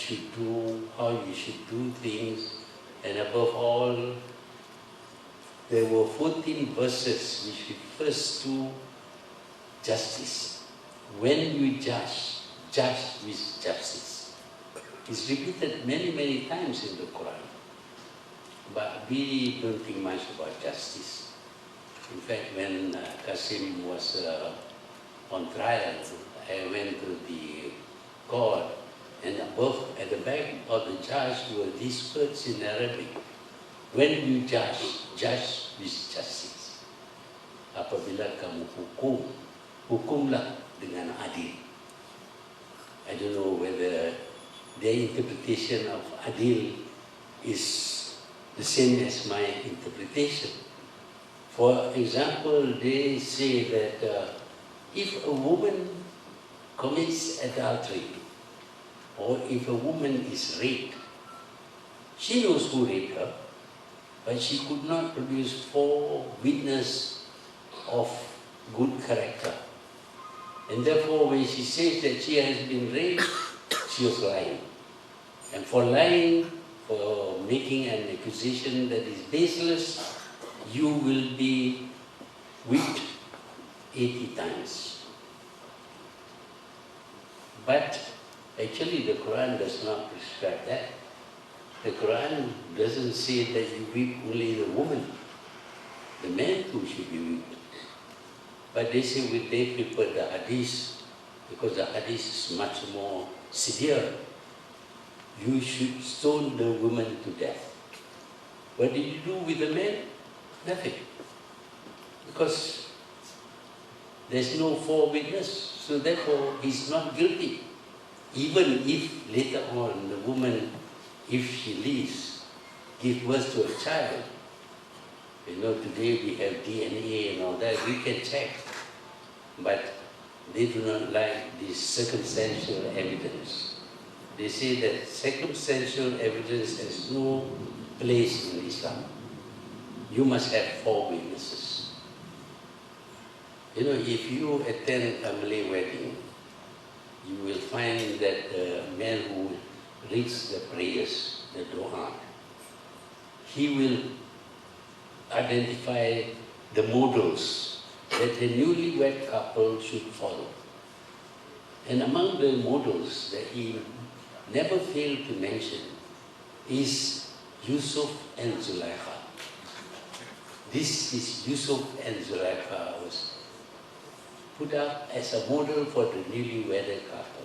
should do, how you should do things, and above all, there were 14 verses which refers to justice. When you judge, judge with justice. It's repeated many, many times in the Quran. But we don't think much about justice. In fact, when Qasim was on trial, I went to the court, and above, at the back of the judge were these words in Arabic. When you judge, judge with justice. Apabila kamu hukum, hukumlah dengan adil. I don't know whether their interpretation of adil is the same as my interpretation. For example, they say that if a woman commits adultery, or if a woman is raped, she knows who raped her, but she could not produce 4 witnesses of good character. And therefore, when she says that she has been raped, she was lying. And for lying, for making an accusation that is baseless, you will be whipped 80 times. But actually, the Quran does not prescribe that. The Quran doesn't say that you whip only the woman. The man too should be whipped. But they say they prefer the hadith, because the hadith is much more severe. You should stone the woman to death. What did you do with the man? Nothing. Because there's no 4 witnesses, so therefore he's not guilty. Even if later on the woman, if she lives, gives birth to a child, you know, today we have DNA and all that, we can check. But they do not like this circumstantial evidence. They say that circumstantial evidence has no place in Islam. You must have 4 witnesses. You know, if you attend a Malay wedding, you will find that the man who reads the prayers, the dua, he will identify the models that the newlywed couple should follow. And among the models that he never failed to mention is Yusuf and Zulaikha. This is Yusuf and Zulaikha was put up as a model for the newly-wedded couple.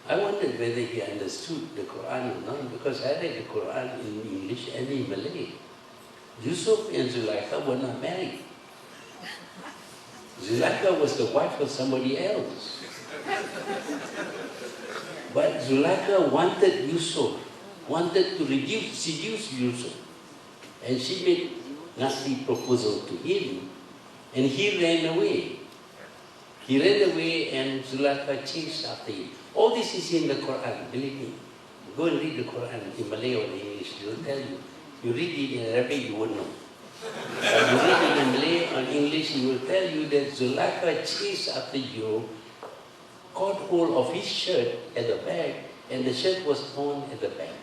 I wondered whether he understood the Quran or not, because I read the Quran in English and in Malay. Yusuf and Zulaikha were not married. Zulaikha was the wife of somebody else. But Zulaikha wanted Yusuf, wanted to seduce Yusuf. And she made nasty proposal to him, and he ran away. He ran away and Zulaikha chased after him. All this is in the Quran, believe me. Go and read the Quran in Malay or in English, they will tell you. You read it in Arabic, you won't know. But you read it in Malay or English, he will tell you that Zulaikha chased after you, caught hold of his shirt at the back, and the shirt was torn at the back.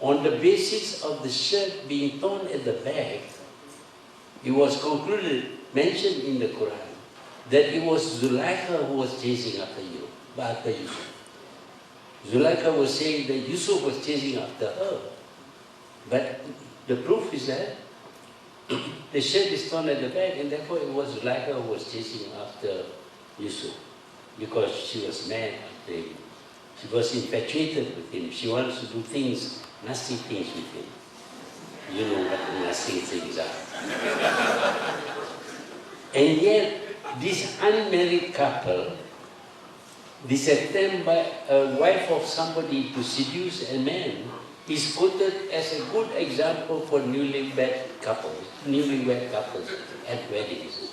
On the basis of the shirt being torn at the back, it was concluded, mentioned in the Quran, that it was Zulaikha who was chasing after you, after Yusuf. Zulaikha was saying that Yusuf was chasing after her. But the proof is that the shirt is torn at the back, and therefore it was Zulaikha who was chasing after Yusuf, because she was mad after him. She was infatuated with him. She wants to do things, nasty things with him. You know what the nasty things are. And yet, this unmarried couple, this attempt by a wife of somebody to seduce a man, is quoted as a good example for newlywed couples at weddings.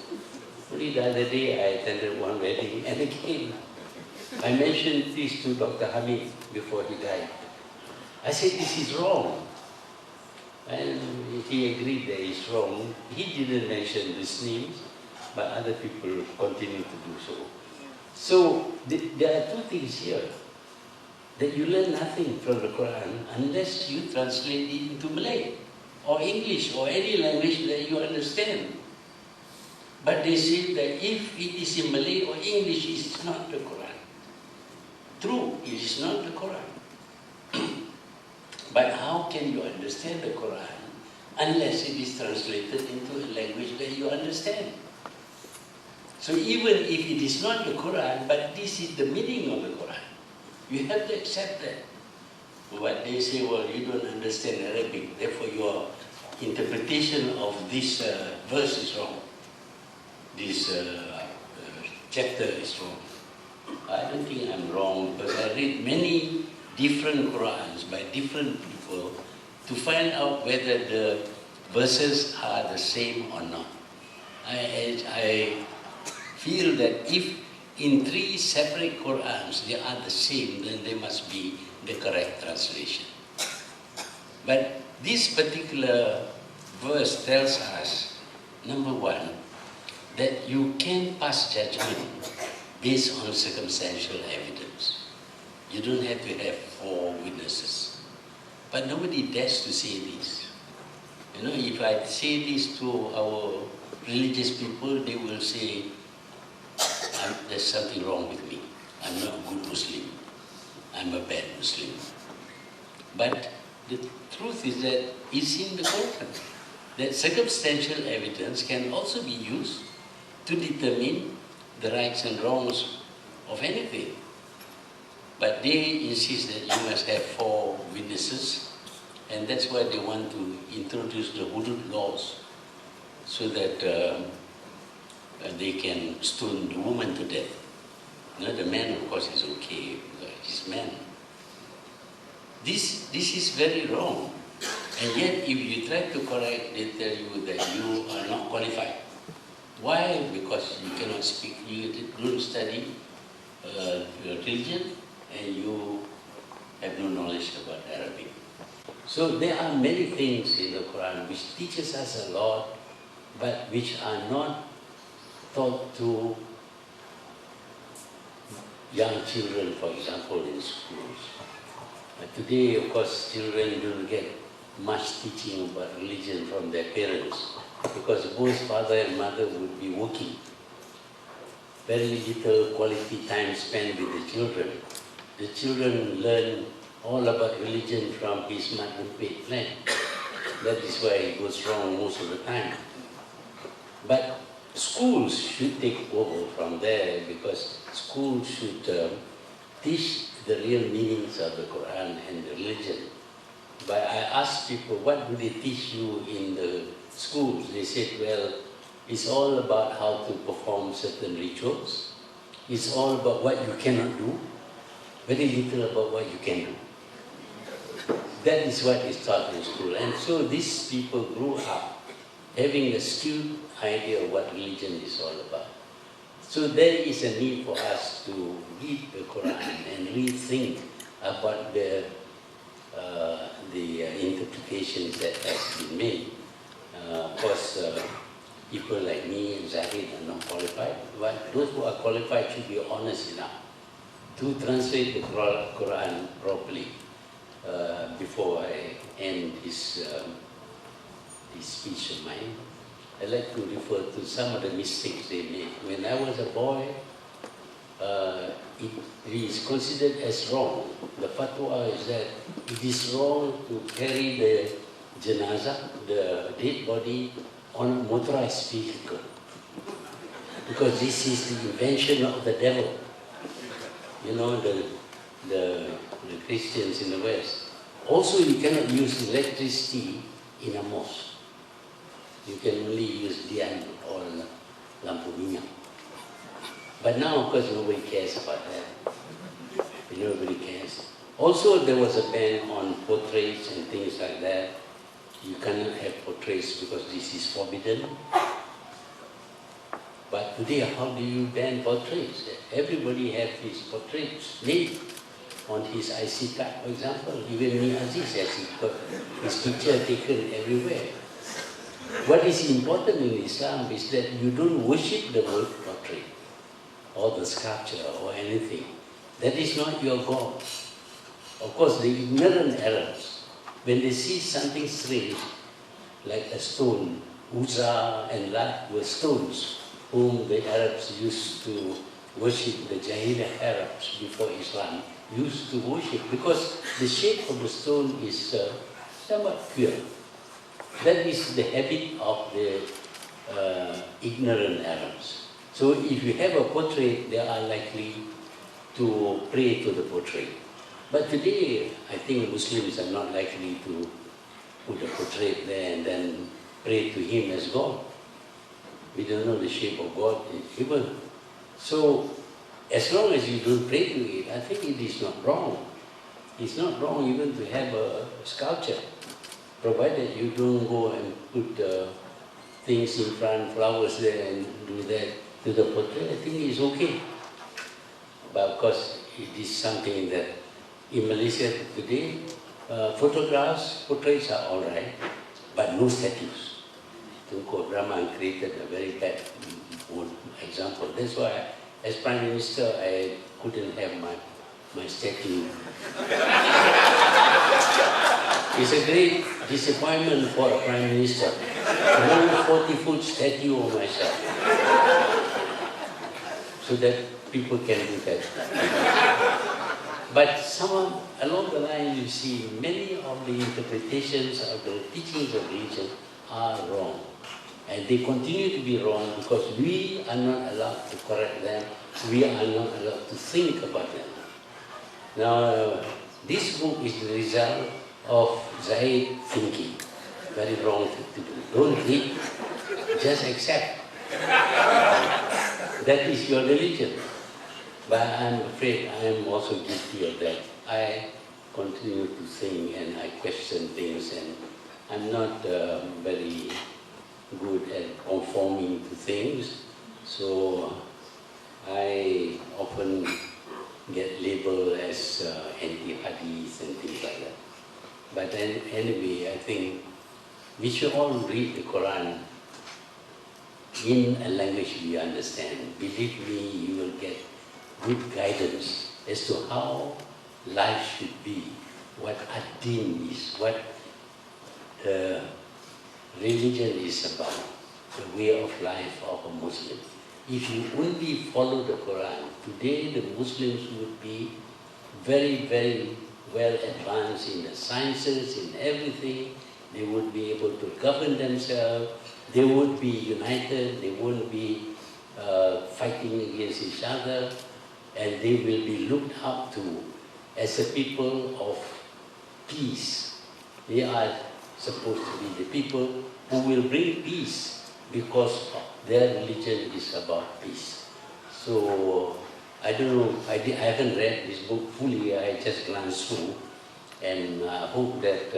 Only the other day I attended one wedding, and again, I mentioned this to Dr. Hamid before he died. I said, this is wrong. And he agreed that it's wrong. He didn't mention these names, but other people continue to do so. So there are 2 things here. that you learn nothing from the Quran unless you translate it into Malay or English or any language that you understand. But they say that if it is in Malay or English, it is not the Quran. True, it is not the Quran. But how can you understand the Quran unless it is translated into a language that you understand? So even if it is not the Quran, but this is the meaning of the Quran, you have to accept that. But they say, well, you don't understand Arabic, therefore your interpretation of this verse is wrong. This chapter is wrong. I don't think I'm wrong, because I read many different Qurans by different people to find out whether the verses are the same or not. I feel that if in 3 separate Qurans they are the same, then they must be the correct translation. But this particular verse tells us, number one, that you can pass judgment based on circumstantial evidence. You don't have to have 4 witnesses. But nobody dares to say this. You know, if I say this to our religious people, they will say, there's something wrong with me. I'm not a good Muslim. I'm a bad Muslim. But the truth is that it's in the Quran that circumstantial evidence can also be used to determine the rights and wrongs of anything. But they insist that you must have 4 witnesses, and that's why they want to introduce the hudud laws, so that they can stone the woman to death. You know, the man, of course, is okay, because he's man. This is very wrong. And yet, if you try to correct, they tell you that you are not qualified. Why? Because you cannot speak, you don't study religion, and you have no knowledge about Arabic. So there are many things in the Quran which teaches us a lot, but which are not taught to young children, for example, in schools. Today, of course, children don't get much teaching about religion from their parents, because both father and mother would be working. Very little quality time spent with the children. The children learn all about religion from his mother-paid plan. That is why it goes wrong most of the time. But schools should take over from there, because schools should teach the real meanings of the Quran and the religion. But I asked people, what do they teach you in the schools? They said, well, it's all about how to perform certain rituals. It's all about what you cannot do. Very little about what you can do. That is what is taught in school. And so these people grew up having a skewed idea of what religion is all about. So there is a need for us to read the Quran and rethink about the interpretations that has been made. Of course, people like me and Zahid are not qualified, but those who are qualified should be honest enough to translate the Quran properly. Before I end this speech of mine, I'd like to refer to some of the mistakes they made. When I was a boy, it is considered as wrong. The fatwa is that it is wrong to carry the janazah, the dead body, on a motorized vehicle, because this is the invention of the devil. You know, the Christians in the West. Also, you cannot use electricity in a mosque. You can only use dian or lampu minyak. But now, of course, nobody cares about that. Nobody cares. Also, there was a ban on portraits and things like that. You cannot have portraits because this is forbidden. But today, how do you ban portraits? Everybody has his portraits made on his IC card, for example. Even me, Aziz, has his picture taken everywhere. What is important in Islam is that you don't worship the word portrait or the sculpture or anything. That is not your God. Of course, the ignorant Arabs, when they see something strange, like a stone, Uzza and Lat were stones whom the Arabs used to worship, the Jahiliyyah Arabs before Islam used to worship, because the shape of the stone is somewhat queer. That is the habit of the ignorant Arabs. So if you have a portrait, they are likely to pray to the portrait. But today, I think Muslims are not likely to put a portrait there and then pray to him as God. We don't know the shape of God even. So, as long as you don't pray to it, I think it is not wrong. It's not wrong even to have a sculpture, provided you don't go and put things in front, flowers there, and do that to the portrait. I think it's okay. But of course, it is something that in Malaysia today, portraits are all right, but no statues. Tunku Brahman created a very bad example. That's why, as Prime Minister, I couldn't have my statue. It's a great disappointment for a Prime Minister. No 40-foot statue of myself. So that people can do that. But someone along the line, you see many of the interpretations of the teachings of religion are wrong. And they continue to be wrong because we are not allowed to correct them. We are not allowed to think about them. Now, this book is the result of Zaid thinking. Very wrong to do. Don't think, just accept. That is your religion. But I'm afraid I am also guilty of that. I continue to think and I question things, and I'm not very good at conforming to things. So I often get labeled as anti-hadith and things like that. But then, anyway, I think we should all read the Quran in a language we understand. Believe me, you will get good guidance as to how life should be, what ad-din is, what the religion is about, the way of life of a Muslim. If you only follow the Quran, today the Muslims would be very, very well advanced in the sciences, in everything. They would be able to govern themselves. They would be united. They wouldn't be fighting against each other. And they will be looked up to as a people of peace. They are supposed to be the people who will bring peace because their religion is about peace. So, I don't know, I haven't read this book fully, I just glanced through, and I hope that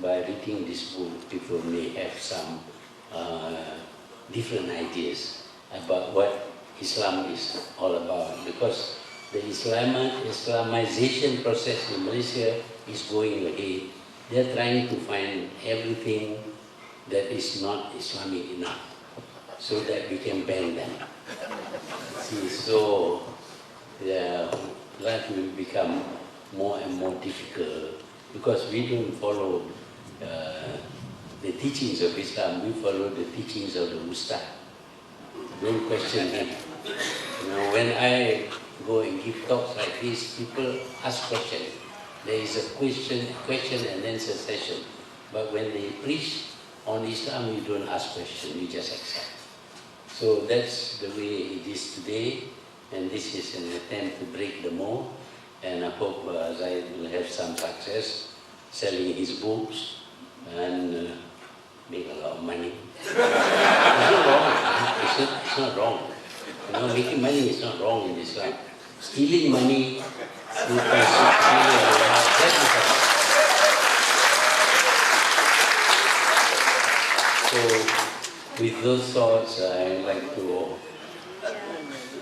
by reading this book, people may have some different ideas about what Islam is all about, because the Islamization process in Malaysia is going ahead. They're trying to find everything that is not Islamic enough so that we can ban them. See, so life will become more and more difficult because we don't follow the teachings of Islam, we follow the teachings of the Ustad. Don't question him. You know, when I go and give talks like this, people ask questions. There is a question and answer session. But when they preach on Islam, you don't ask questions, you just accept. So that's the way it is today, and this is an attempt to break the mold, and I hope Zaid will have some success selling his books and make a lot of money. It's not wrong. It's not wrong. You know, making money is not wrong in Islam. Stealing money, that is wrong. So, with those thoughts, I'd like to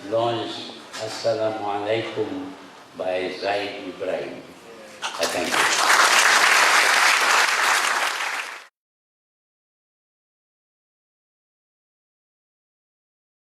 launch Assalamualaikum by Zaid Ibrahim. I thank you.